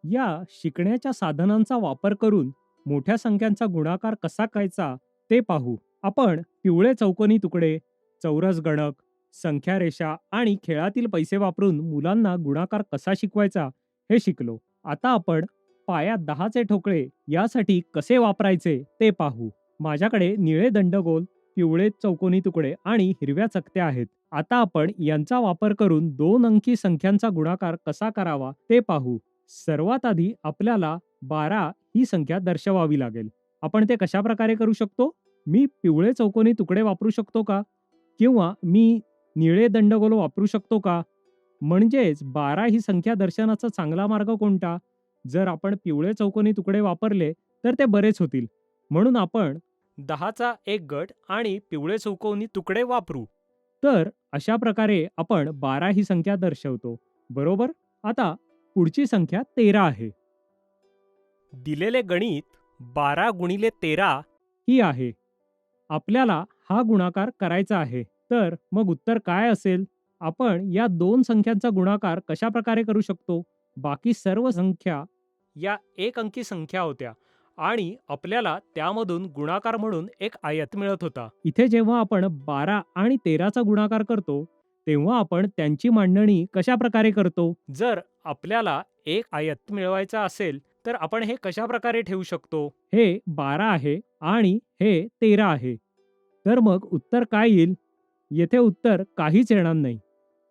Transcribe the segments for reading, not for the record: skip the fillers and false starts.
या शिकण्याच्या साधनांचा वापर करून मोठ्या संख्यांचा गुणाकार कसा करायचा ते पाहू. आपण पिवळे चौकोनी तुकडे, चौरस गणक, संख्या रेषा आणि खेळातील पैसे वापरून मुलांना गुणाकार कसा शिकवायचा हे शिकलो. आता आपण पायात 10चे ठोकळे यासाठी कसे वापरायचे ते पाहू. माझ्याकडे निळे दंडगोल, पिवळे चौकोनी तुकडे आणि हिरव्या चकत्या आहेत. आता आपण यांचा वापर करून 2 अंकी संख्यांचा गुणाकार कसा करावा ते पाहू. सर्वात आधी आपल्याला 12 ही संख्या दर्शवावी लागेल. आपण ते कशाप्रकारे करू शकतो? मी पिवळे चौकोनी तुकडे वापरू शकतो का? किंवा मी निळे दंडगोल वापरू शकतो का? म्हणजेच 12 ही संख्या दर्शनाचा चांगला मार्ग कोणता? जर आपण पिवळे चौकोनी तुकडे वापरले तर ते बरेच होतील. म्हणून आपण 10चा एक गट आणि पिवळे चौकोनी तुकडे वापरू. तर अशा प्रकारे आपण 12 ही संख्या दर्शवतो. बरोबर? आता पुढची संख्या 13 आहे. दिलेले गणित 12 गुणिले 13 ही आहे. आपल्याला हा गुणाकार करायचा आहे. तर मग उत्तर काय असेल? आपण या दोन संख्यांचा गुणाकार कशा प्रकारे करू शकतो? बाकी सर्व संख्या या एक अंकी संख्या होत्या आणि आपल्याला त्यामधून गुणाकार म्हणून एक आयत मिळत होता. इथे जेव्हा आपण 12 आणि 13चा गुणाकार करतो, तेव्हा आपण त्यांची मांडणी कशा प्रकारे करतो? जर आपल्याला एक आयत मिळवायचा असेल, तर आपण हे कशा प्रकारे ठेवू शकतो? हे 12 आहे आणि हे 13 आहे. तर मग उत्तर काय येईल? येथे उत्तर काहीच येणार नाही.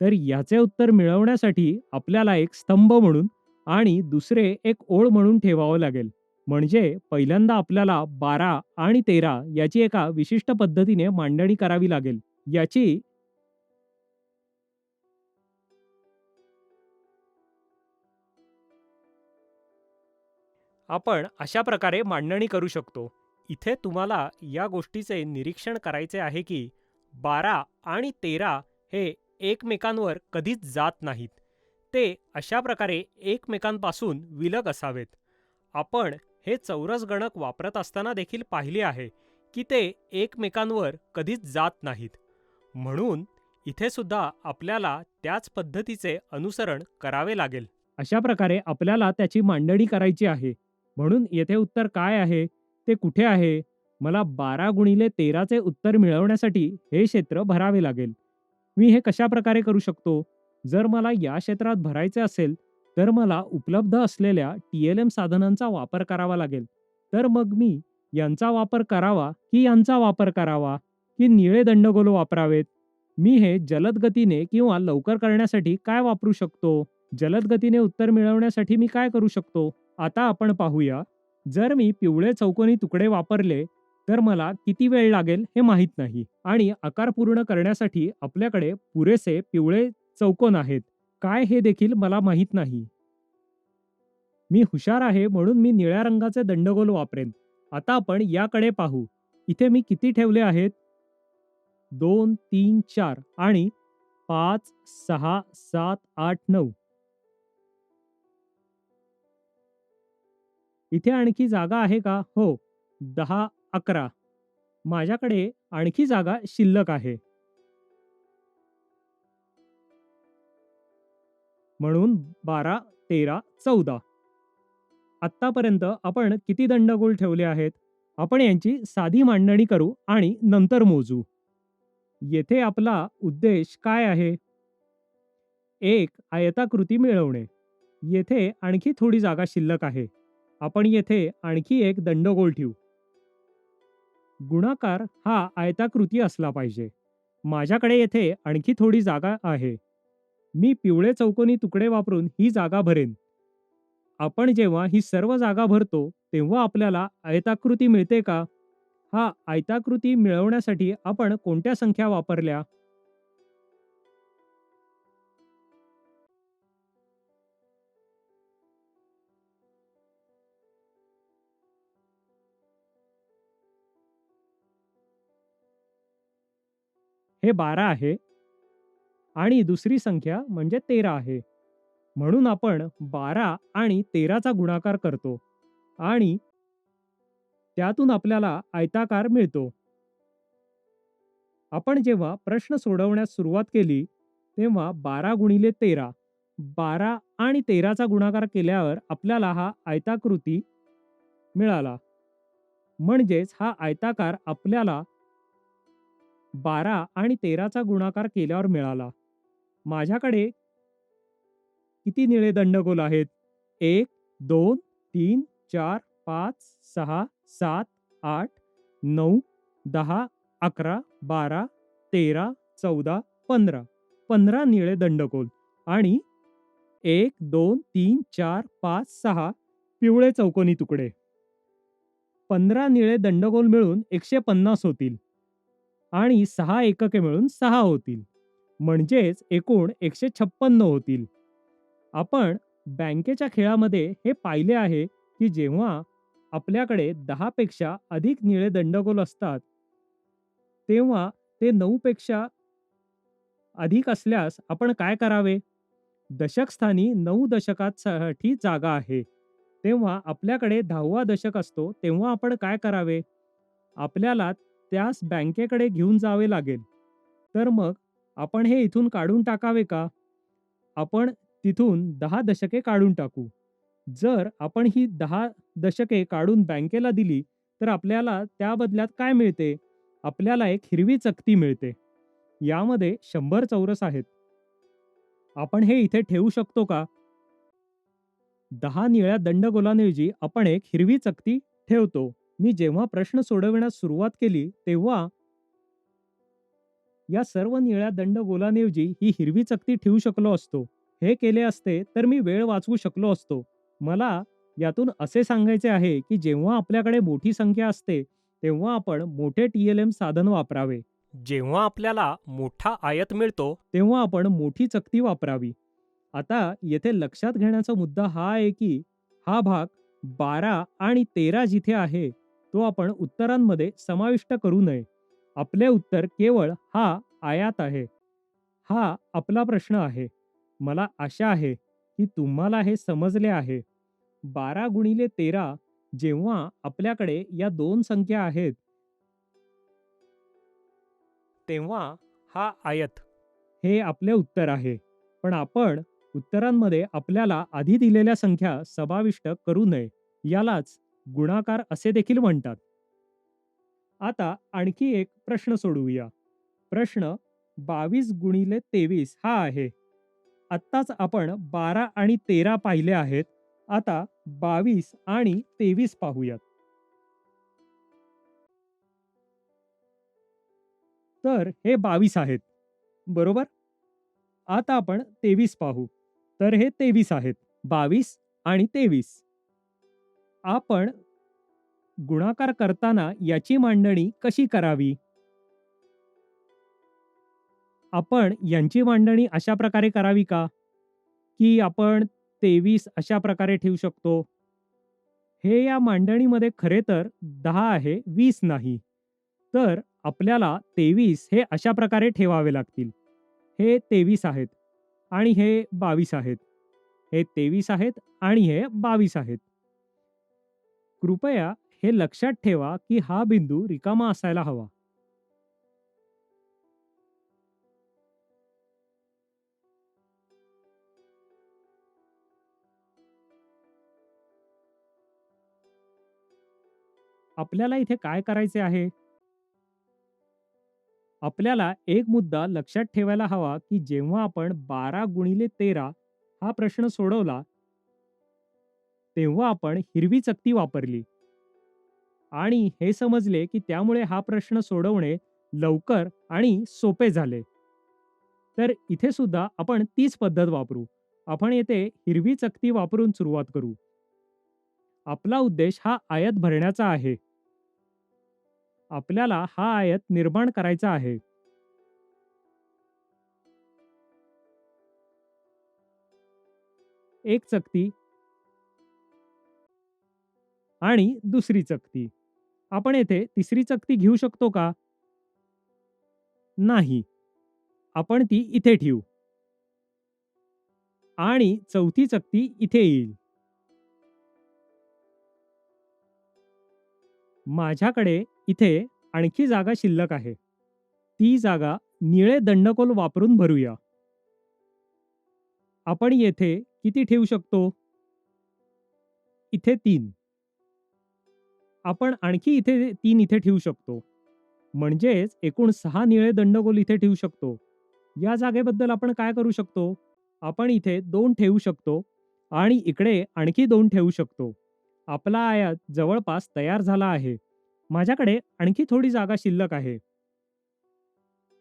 तर याचे उत्तर मिळवण्यासाठी आपल्याला एक स्तंभ म्हणून आणि दुसरे एक ओळ म्हणून ठेवावं लागेल. म्हणजे पहिल्यांदा आपल्याला 12 आणि 13 याची एका विशिष्ट पद्धतीने मांडणी करावी लागेल. याची आपण अशा प्रकारे मांडणी करू शकतो. इथे तुम्हाला या गोष्टीचे निरीक्षण करायचे आहे की 12 आणि 13 हे एकमेकांवर कधीच जात नाहीत. ते अशा प्रकारे एकमेकांपासून विलग असावेत. आपण हे चौरस गणक वापरत असताना देखील पाहिले आहे की ते एकमेकांवर कधीच जात नाहीत. म्हणून इथे सुद्धा आपल्याला त्याच पद्धतीचे अनुसरण करावे लागेल. अशा प्रकारे आपल्याला त्याची मांडणी करायची आहे. म्हणून येथे उत्तर काय आहे? ते कुठे आहे? मला 12 गुणिले 13चे उत्तर मिळवण्यासाठी हे क्षेत्र भरावे लागेल. मी हे कशाप्रकारे करू शकतो? जर मला या क्षेत्रात भरायचे असेल, तर मला उपलब्ध असलेल्या TLM साधनांचा वापर करावा लागेल. तर मग मी यांचा वापर करावा की यांचा वापर करावा की निळे दंडगोल वापरावेत? मी हे जलद गतीने किंवा लवकर करण्यासाठी काय वापरू शकतो? जलद गतीने उत्तर मिळवण्यासाठी मी काय करू शकतो? आता आपण पाहूया. जर मी पिवळे चौकोनी तुकडे वापरले तर मला किती वेळ लागेल हे माहीत नाही आणि आकार पूर्ण करण्यासाठी आपल्याकडे पुरेसे पिवळे चौकोन आहेत काय हे देखील मला माहीत नाही. मी हुशार आहे म्हणून मी निळ्या रंगाचे दंडगोल वापरेन. आता आपण याकडे पाहू. इथे मी किती ठेवले आहेत? 2, 3, 4 आणि 5, 6, 7, 8, 9. इथे आणखी जागा आहे का? हो. 10, 11. माझ्याकडे आणखी जागा शिल्लक आहे. म्हणून 12, 13, 14. आत्तापर्यंत आपण किती दंडगोल ठेवले आहेत? आपण यांची साधी मांडणी करू आणि नंतर मोजू. येथे आपला उद्देश काय आहे? एक आयताकृती मिळवणे. येथे आणखी थोडी जागा शिल्लक आहे. आपण येथे आणखी एक दंडगोल ठेवू. गुणाकार हा आयताकृती असला पाहिजे. माझ्याकडे येथे आणखी थोडी जागा आहे. मी पिवळे चौकोनी तुकडे वापरून ही जागा भरेन. आपण जेव्हा ही सर्व जागा भरतो, तेव्हा आपल्याला आयताकृती मिळते का? हा आयताकृती मिळवण्यासाठी आपण कोणत्या संख्या वापरल्या? हे 12 आहे आणि दुसरी संख्या म्हणजे 13 आहे. म्हणून आपण 12 आणि 13चा गुणाकार करतो आणि त्यातून आपल्याला आयताकार मिळतो. आपण जेव्हा प्रश्न सोडवण्यास सुरुवात केली, तेव्हा 12 गुणिले 13 12 आणि 13चा गुणाकार केल्यावर आपल्याला हा आयताकृती मिळाला. म्हणजेच हा आयताकार आपल्याला 12 आणि 13चा गुणाकार केल्यावर मिळाला. माझ्याकडे किती निळे दंडगोल आहेत? 1, 2, 3, 4, 5, 6, 7, 8, 9, 10, 11, 12, 13, 14, 15. 15 निळे दंडगोल आणि 1, 2, 3, 4, 5, 6 पिवळे चौकोनी तुकडे. 15 निळे दंडगोल मिळून 150 होतील आणि 6 एकके मिळून 6 होतील. म्हणजेच एकूण 156 होतील. आपण बँकेच्या खेळामध्ये हे पाहिले आहे, की जेव्हा आपल्याकडे 10 पेक्षा अधिक निळे दंडगोल असतात, तेव्हा ते 9 पेक्षा अधिक असल्यास आपण काय करावे? दशक स्थानी 9 दशकासाठी जागा आहे. तेव्हा आपल्याकडे 10वा दशक असतो, तेव्हा आपण काय करावे? आपल्याला त्यास बँकेकडे घेऊन जावे लागेल. तर मग आपण हे इथून काढून टाकावे का? आपण तिथून 10 दशके काढून टाकू. जर आपण ही 10 दशके काढून बँकेला दिली, तर आपल्याला त्या बदल्यात काय मिळते? आपल्याला एक हिरवी चकती मिळते. यामध्ये 100 चौरस आहेत. आपण हे इथे ठेवू शकतो का? 10 निळ्या दंडगोलांऐवजी आपण एक हिरवी चकती ठेवतो. मी जेव्हा प्रश्न सोडविण्यास सुरुवात केली, तेव्हा या सर्व निळ्या दंडगोलांऐवजी ही हिरवी चकती ठेवू शकलो असतो. हे केले असते तर मी वेळ वाचवू शकलो असतो. मला यातून असे सांगायचे आहे, की जेव्हा आपल्याकडे मोठी संख्या असते, तेव्हा आपण मोठे TLM साधन वापरावे. जेव्हा आपल्याला मोठा आयत मिळतो, तेव्हा आपण मोठी चकती वापरावी. आता येथे लक्षात घेण्याचा मुद्दा हा आहे, की हा भाग 12 आणि 13 जिथे आहे, तो आपण उत्तरांमध्ये समाविष्ट करू नये. आपले उत्तर केवळ हा आयात आहे. हा आपला प्रश्न आहे. मला आशा आहे, की तुम्हाला हे समजले आहे. 12 गुणिले 13 जेव्हा आपल्याकडे या 2 संख्या आहेत, तेव्हा हा आयत हे आपले उत्तर आहे. पण आपण उत्तरांमध्ये आपल्याला आधी दिलेल्या संख्या समाविष्ट करू नये. यालाच गुणाकार असे देखील म्हणतात. आता आणखी एक प्रश्न सोडवूया. प्रश्न 22 गुणिले 23 हा आहे. आत्ताच आपण 12 आणि 13 पाहिले आहेत. आता 22 आणि 23 पाहूयात. तर हे 22 आहेत. बरोबर? आता आपण 23 पाहू. तर हे 23 आहेत. 22 आणि 23. आपण गुणाकार करताना याची मांडणी कशी करावी? आपण यांची मांडणी अशा प्रकारे करावी का? की आपण 23 अशा प्रकारे ठेवू शकतो. हे या मांडणीमध्ये खरे तर 10 आहे, 20 नाही. तर आपल्याला 23 हे अशा प्रकारे ठेवावे लागतील. हे 23 आहेत आणि हे 22 आहेत. हे 23 आहेत आणि हे 22 आहेत. कृपया हे लक्षात ठेवा, की हा बिंदू रिकामा असायला हवा. आपल्याला इथे काय करायचे आहे? आपल्याला एक मुद्दा लक्षात ठेवायला हवा, की जेव्हा आपण 12 गुणिले 13 हा प्रश्न सोडवला, तेव्हा आपण हिरवी चकती वापरली आणि हे समजले, की त्यामुळे हा प्रश्न सोडवणे लवकर आणि सोपे झाले. तर इथे सुद्धा आपण तीच पद्धत वापरू. आपण येथे हिरवी चकती वापरून सुरुवात करू. आपला उद्देश हा आयत भरण्याचा आहे. आपल्याला हा आयत निर्माण करायचा आहे. एक चकती आणि दुसरी चकती. आपण येथे तिसरी चकती घेऊ शकतो का? नाही. आपण ती इथे ठेवू आणि चौथी चकती इथे येईल. माझ्याकडे इथे आणखी जागा शिल्लक आहे. ती जागा निळे दंडगोल वापरून भरूया. आपण येथे किती ठेवू शकतो? इथे 3. आपण आणखी इथे 3 इथे ठेवू शकतो. म्हणजेच एकूण 6 निळे दंडगोल इथे ठेवू शकतो. या जागेबद्दल आपण काय करू शकतो? आपण इथे 2 ठेवू शकतो आणि इकडे आणखी 2 ठेवू शकतो. आपला आयत जवळपास तयार झाला आहे. माझ्याकडे आणखी थोडी जागा शिल्लक आहे.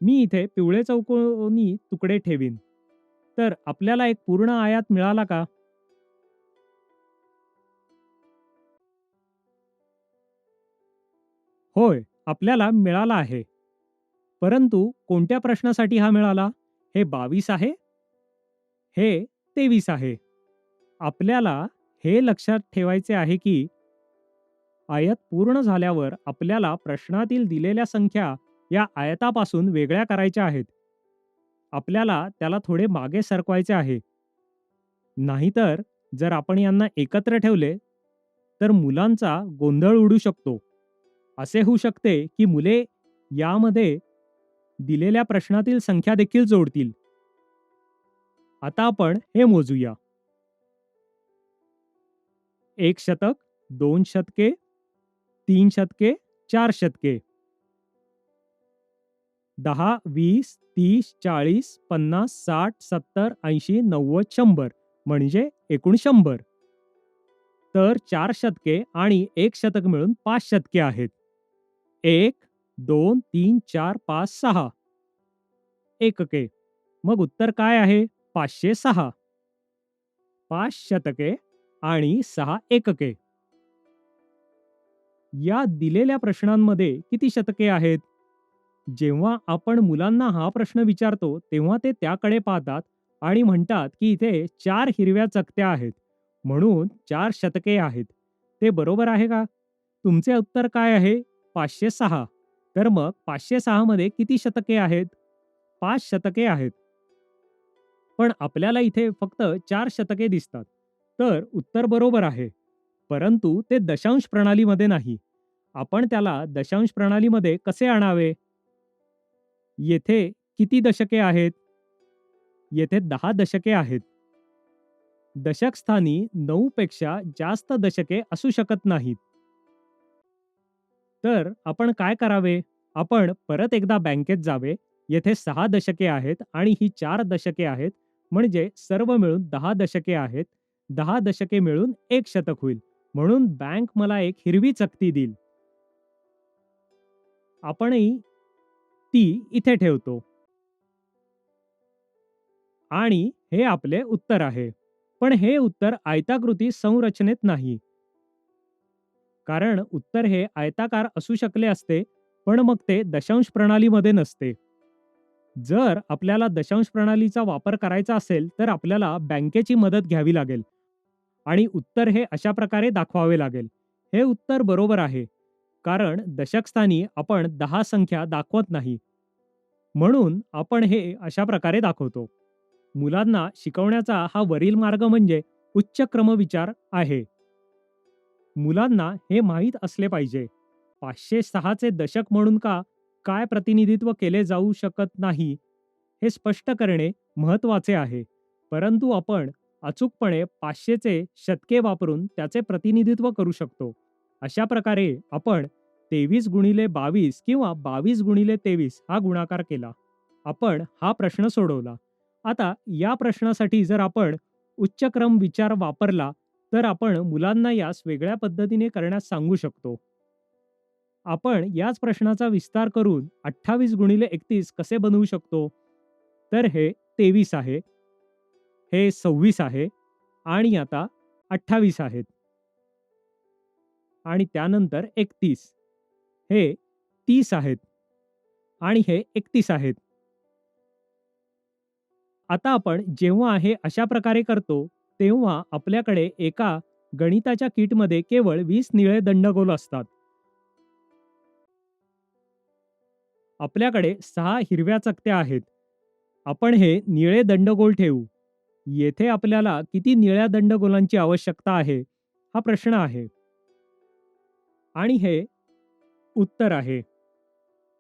मी इथे पिवळे चौकोनी तुकडे ठेवीन. तर आपल्याला एक पूर्ण आयत मिळाला का? होय, आपल्याला मिळाला आहे. परंतु कोणत्या प्रश्नासाठी हा मिळाला? हे 22 आहे, हे 23 आहे. आपल्याला हे लक्षात ठेवायचे आहे की आयत पूर्ण झाल्यावर आपल्याला प्रश्नातील दिलेल्या संख्या या आयतापासून वेगळ्या करायच्या आहेत. आपल्याला त्याला थोडे मागे सरकवायचे आहे. नाहीतर जर आपण यांना एकत्र ठेवले, तर मुलांचा गोंधळ उडू शकतो. असे होऊ शकते की मुले यामध्ये दिलेल्या प्रश्नातील संख्या देखील जोडतील. आता आपण हे मोजूया. 1 शतक, 2 शतके, 3 शतके, 4 शतके, 10, 20, 30, 40, 50, 60, 70, 80, 90, 100 म्हणजे एकूण 100. तर 4 शतके आणि 1 शतक मिळून 5 शतके आहेत. 1, 2, 3, 4, 5, 6 एकके. मग उत्तर काय आहे? 506. 5 शतके आणि 6 एकके. या दिलेल्या प्रश्नांमध्ये किती शतके आहेत? जेव्हा आपण मुलांना हा प्रश्न विचारतो, तेव्हा ते त्याकडे पाहतात आणि म्हणतात, की इथे 4 हिरव्या चकत्या आहेत. म्हणून 4 शतके आहेत. ते बरोबर आहे का? तुमचे उत्तर काय आहे? 506. तर मग 506 मध्ये किती शतके आहेत? 5 शतके आहेत. पण आपल्याला इथे फक्त 4 शतके दिसतात. तर उत्तर बरोबर आहे. परंतु ते दशांश प्रणालीमध्ये नाही. आपण त्याला दशांश प्रणालीमध्ये कसे आणावे? येथे किती दशके आहेत? येथे 10 दशके आहेत. दशक स्थानी 9 पेक्षा जास्त दशके असू शकत नाहीत. तर आपण काय करावे? आपण परत एकदा बँकेत जावे. येथे 6 दशके आहेत आणि ही 4 दशके आहेत. म्हणजे सर्व मिळून 10 दशके आहेत. 10 दशके मिळून 1 शतक होईल. म्हणून बँक मला एक हिरवी चकती देईल. आपणही ती इथे ठेवतो. आणि हे आपले उत्तर आहे. पण हे उत्तर आयताकृती संरचनेत नाही. कारण उत्तर हे आयताकार असू शकले असते, पण मग ते दशांश प्रणालीमध्ये नसते. जर आपल्याला दशांश प्रणालीचा वापर करायचा असेल, तर आपल्याला बँकेची मदत घ्यावी लागेल आणि उत्तर हे अशा प्रकारे दाखवावे लागेल. हे उत्तर बरोबर आहे. कारण दशक स्थानी आपण 10 संख्या दाखवत नाही. म्हणून आपण हे अशा प्रकारे दाखवतो. मुलांना शिकवण्याचा हा वरील मार्ग म्हणजे उच्च क्रमविचार आहे. मुलांना हे माहीत असले पाहिजे. 506 चे दशक म्हणून काय प्रतिनिधित्व केले जाऊ शकत नाही, हे स्पष्ट करणे महत्त्वाचे आहे. परंतु आपण अचूकपणे 500 चे शतके वापरून त्याचे प्रतिनिधित्व करू शकतो. अशा प्रकारे आपण 23 गुणिले 22 किंवा 22 गुणिले 23 हा गुणाकार केला. आपण हा प्रश्न सोडवला. आता या प्रश्नासाठी जर आपण उच्च क्रम विचार वापरला, तर आपण मुलांना यास वेगळ्या पद्धतीने करण्यास सांगू शकतो. आपण याच प्रश्नाचा विस्तार करून 28 गुणिले 31 कसे बनवू शकतो? तर हे 23 आहे, हे 26 आहे आणि आता 28 आहेत आणि त्यानंतर 31. हे 30 आहेत आणि हे 31 आहेत. आता आपण जेव्हा हे अशा प्रकारे करतो, तेव्हा आपल्याकडे एका गणिताच्या किटमध्ये केवळ 20 निळे दंडगोल असतात. आपल्याकडे 6 हिरव्या चकत्या आहेत. आपण हे निळे दंडगोल ठेवू. येथे आपल्याला किती निळ्या दंडगोलांची आवश्यकता आहे? हा प्रश्न आहे. आणि हे उत्तर आहे.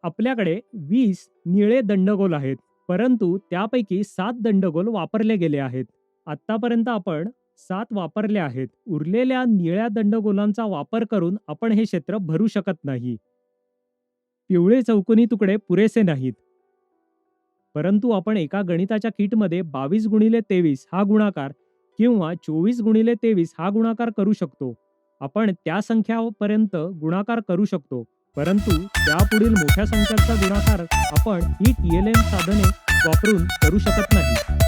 आपल्याकडे 20 निळे दंडगोल आहेत, परंतु त्यापैकी 7 दंडगोल वापरले गेले आहेत. आतापर्यंत आपण 7 वापरले आहेत. उरलेल्या निळ्या दंडगोलांचा वापर करून आपण हे क्षेत्र भरू शकत नाही. पिवळे चौकोनी तुकडे पुरेसे नाहीत. परंतु आपण एका गणिताच्या किटमध्ये 22 गुणिले 23 हा गुणाकार किंवा 24 गुणिले 23 हा गुणाकार करू शकतो. आपण त्या संख्यापर्यंत गुणाकार करू शकतो, परंतु त्यापुढील मोठ्या संख्यांचा गुणाकार आपण ही TLM साधने वापरून करू शकत नाही.